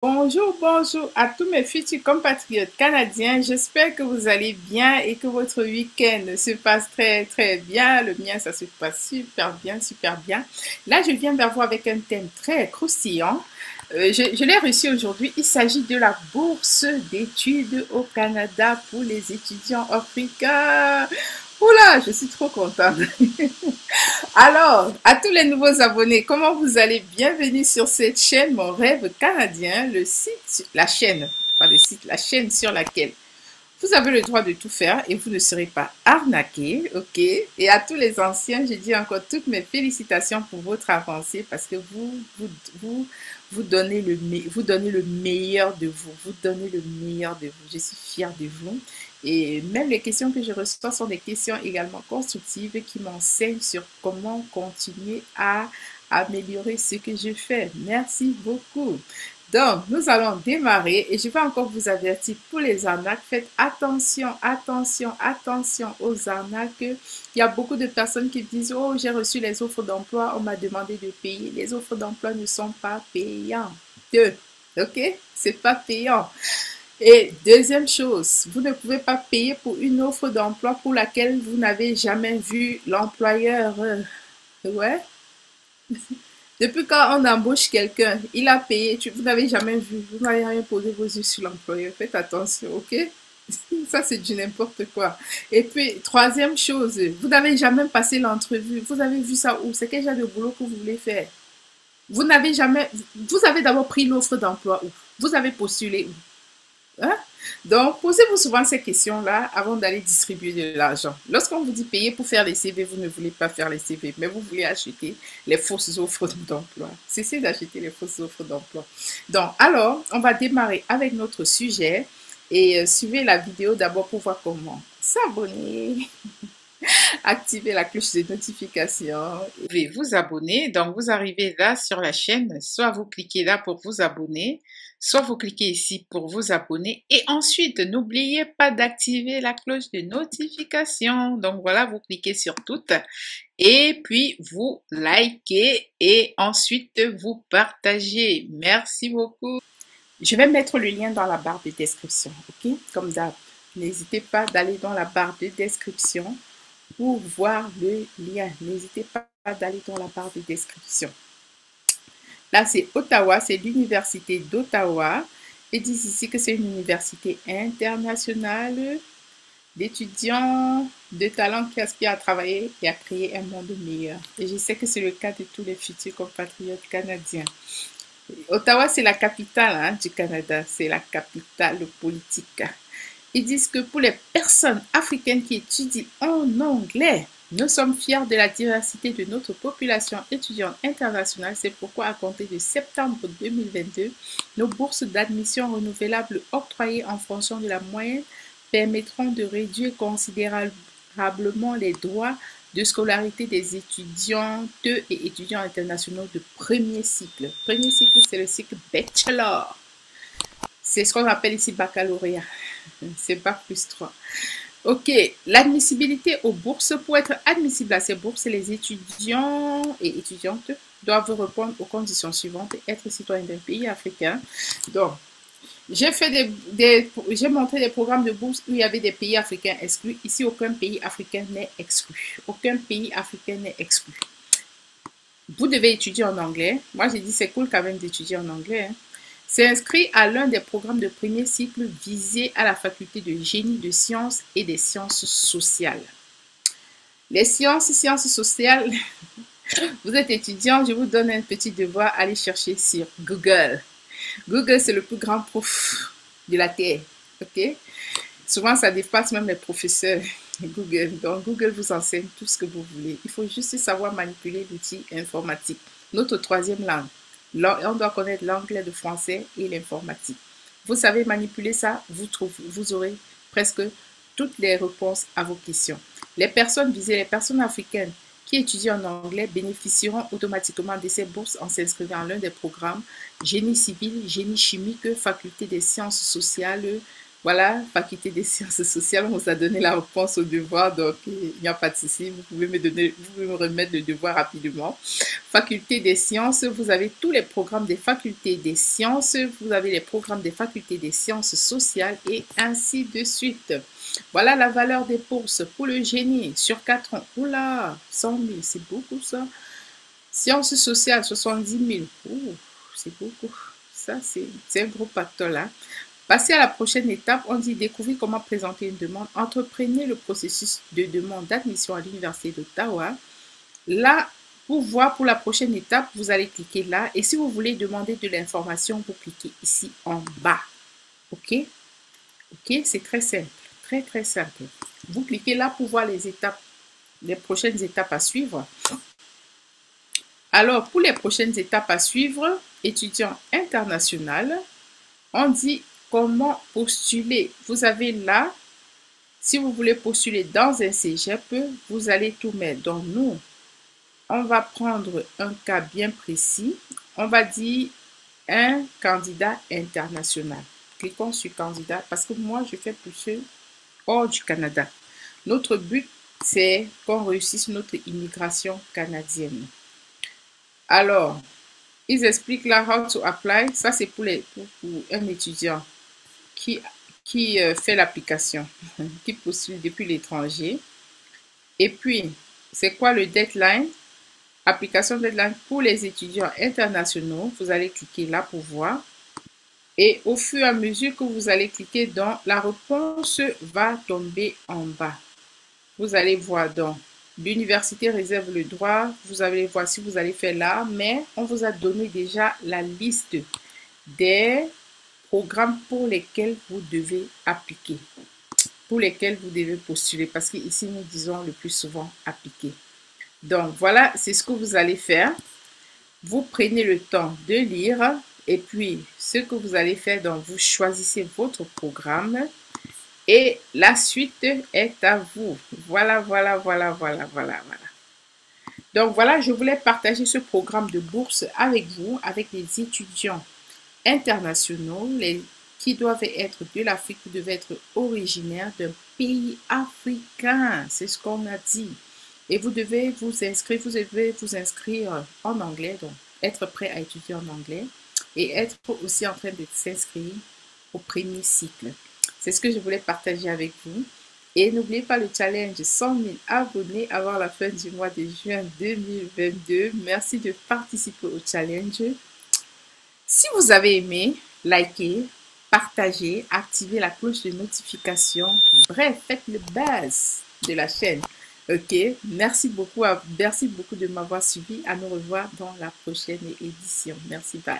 Bonjour, bonjour à tous mes futurs compatriotes canadiens. J'espère que vous allez bien et que votre week-end se passe très, très bien. Le mien, ça se passe super bien, super bien. Là, je viens vers vous avec un thème très croustillant. Je l'ai reçu aujourd'hui. Il s'agit de la bourse d'études au Canada pour les étudiants africains. Oula, je suis trop contente. Alors, à tous les nouveaux abonnés, comment vous allez? Bienvenue sur cette chaîne Mon Rêve Canadien, le site, la chaîne, pas le site, la chaîne sur laquelle vous avez le droit de tout faire et vous ne serez pas arnaqué, ok? Et à tous les anciens, je dis encore toutes mes félicitations pour votre avancée parce que vous donnez vous donnez le meilleur de vous, vous donnez le meilleur de vous. Je suis fière de vous. Et même les questions que je reçois sont des questions également constructives qui m'enseignent sur comment continuer à améliorer ce que je fais. Merci beaucoup. Donc, nous allons démarrer et je vais encore vous avertir pour les arnaques. Faites attention, attention, attention aux arnaques. Il y a beaucoup de personnes qui disent, oh, j'ai reçu les offres d'emploi, on m'a demandé de payer. Les offres d'emploi ne sont pas payantes. Ok? C'est pas payant. Et deuxième chose, vous ne pouvez pas payer pour une offre d'emploi pour laquelle vous n'avez jamais vu l'employeur. Ouais. Depuis quand on embauche quelqu'un, il a payé, vous n'avez jamais vu, vous n'avez rien posé vos yeux sur l'employeur. Faites attention, ok? Ça, c'est du n'importe quoi. Et puis, troisième chose, vous n'avez jamais passé l'entrevue. Vous avez vu ça où? C'est quel genre de boulot que vous voulez faire? Vous n'avez jamais, vous avez d'abord pris l'offre d'emploi où? Vous avez postulé où? Hein? Donc, posez-vous souvent ces questions-là avant d'aller distribuer de l'argent. Lorsqu'on vous dit payer pour faire les CV, vous ne voulez pas faire les CV, mais vous voulez acheter les fausses offres d'emploi. Cessez d'acheter les fausses offres d'emploi. Donc, alors, on va démarrer avec notre sujet et suivez la vidéo d'abord pour voir comment s'abonner, activer la cloche de notification. Vous pouvez vous abonner. Donc, vous arrivez là sur la chaîne, soit vous cliquez là pour vous abonner, soit vous cliquez ici pour vous abonner. Et ensuite, n'oubliez pas d'activer la cloche de notification. Donc, voilà, vous cliquez sur toutes. Et puis, vous likez et ensuite, vous partagez. Merci beaucoup. Je vais mettre le lien dans la barre de description, ok? Comme d'hab. N'hésitez pas d'aller dans la barre de description pour voir le lien. N'hésitez pas d'aller dans la barre de description. Là, c'est Ottawa, c'est l'université d'Ottawa. Ils disent ici que c'est une université internationale d'étudiants de talent qui aspirent à travailler et à créer un monde meilleur. Et je sais que c'est le cas de tous les futurs compatriotes canadiens. Ottawa, c'est la capitale du Canada, c'est la capitale politique. Ils disent que pour les personnes africaines qui étudient en anglais, nous sommes fiers de la diversité de notre population étudiante internationale. C'est pourquoi, à compter de septembre 2022, nos bourses d'admission renouvelables octroyées en fonction de la moyenne permettront de réduire considérablement les droits de scolarité des étudiantes et étudiants internationaux de premier cycle. Premier cycle, c'est le cycle bachelor. C'est ce qu'on appelle ici baccalauréat. C'est Bac plus 3. Ok, l'admissibilité aux bourses. Pour être admissible à ces bourses, les étudiants et étudiantes doivent répondre aux conditions suivantes et être citoyens d'un pays africain. Donc, j'ai montré des programmes de bourse où il y avait des pays africains exclus. Ici, aucun pays africain n'est exclu. Aucun pays africain n'est exclu. Vous devez étudier en anglais. Moi, j'ai dit c'est cool quand même d'étudier en anglais. C'est inscrit à l'un des programmes de premier cycle visés à la faculté de génie de sciences et des sciences sociales. Les sciences sociales, vous êtes étudiant, je vous donne un petit devoir, allez chercher sur Google. Google, c'est le plus grand prof de la Terre, ok? Souvent, ça dépasse même les professeurs Google. Donc, Google vous enseigne tout ce que vous voulez. Il faut juste savoir manipuler l'outil informatique. Notre troisième langue. On doit connaître l'anglais, le français et l'informatique. Vous savez manipuler ça, vous aurez presque toutes les réponses à vos questions. Les personnes visées, les personnes africaines qui étudient en anglais bénéficieront automatiquement de ces bourses en s'inscrivant à l'un des programmes génie civil, génie chimique, faculté des sciences sociales, Voilà, faculté des sciences sociales, on vous a donné la réponse au devoir, donc il n'y a pas de souci, vous pouvez me donner, vous pouvez me remettre le devoir rapidement. Faculté des sciences, vous avez tous les programmes des facultés des sciences, vous avez les programmes des facultés des sciences sociales et ainsi de suite. Voilà la valeur des bourses pour le génie sur 4 ans. Oula, 100 000, c'est beaucoup ça. Sciences sociales, 70 000. Ouh, c'est beaucoup. Ça, c'est un gros pactole, hein. Passer à la prochaine étape, on dit découvrir comment présenter une demande. Entreprenez le processus de demande d'admission à l'Université d'Ottawa. Là, pour voir pour la prochaine étape, vous allez cliquer là. Et si vous voulez demander de l'information, vous cliquez ici en bas. OK? OK? C'est très simple. Très, très simple. Vous cliquez là pour voir les étapes, les prochaines étapes à suivre. Alors, pour les prochaines étapes à suivre, étudiant international, on dit comment postuler. Vous avez là, si vous voulez postuler dans un cégep, vous allez tout mettre. Donc, nous, on va prendre un cas bien précis. On va dire un candidat international. Cliquons sur candidat parce que moi, je fais plus hors du Canada. Notre but, c'est qu'on réussisse notre immigration canadienne. Alors, ils expliquent là how to apply. Ça, c'est pour un étudiant qui, qui fait l'application, qui postule depuis l'étranger. Et puis, c'est quoi le deadline? Application deadline pour les étudiants internationaux. Vous allez cliquer là pour voir. Et au fur et à mesure que vous allez cliquer dans, la réponse va tomber en bas. Vous allez voir donc, l'université réserve le droit. Vous allez voir si vous allez faire là, mais on vous a donné déjà la liste des programmes pour lesquels vous devez appliquer, pour lesquels vous devez postuler, parce qu'ici nous disons le plus souvent appliquer. Donc voilà, c'est ce que vous allez faire. Vous prenez le temps de lire et puis ce que vous allez faire, donc vous choisissez votre programme et la suite est à vous. Voilà. Donc voilà, je voulais partager ce programme de bourse avec vous, avec les étudiants internationaux, qui doivent être de l'Afrique, vous devez être originaire d'un pays africain. C'est ce qu'on a dit. Et vous devez vous inscrire en anglais, donc être prêt à étudier en anglais et être aussi en train de s'inscrire au premier cycle. C'est ce que je voulais partager avec vous. Et n'oubliez pas le challenge 100 000 abonnés avant la fin du mois de juin 2022. Merci de participer au challenge. Si vous avez aimé, likez, partagez, activez la cloche de notification. Bref, faites le buzz de la chaîne. Ok, merci beaucoup de m'avoir suivi. À nous revoir dans la prochaine édition. Merci, bye.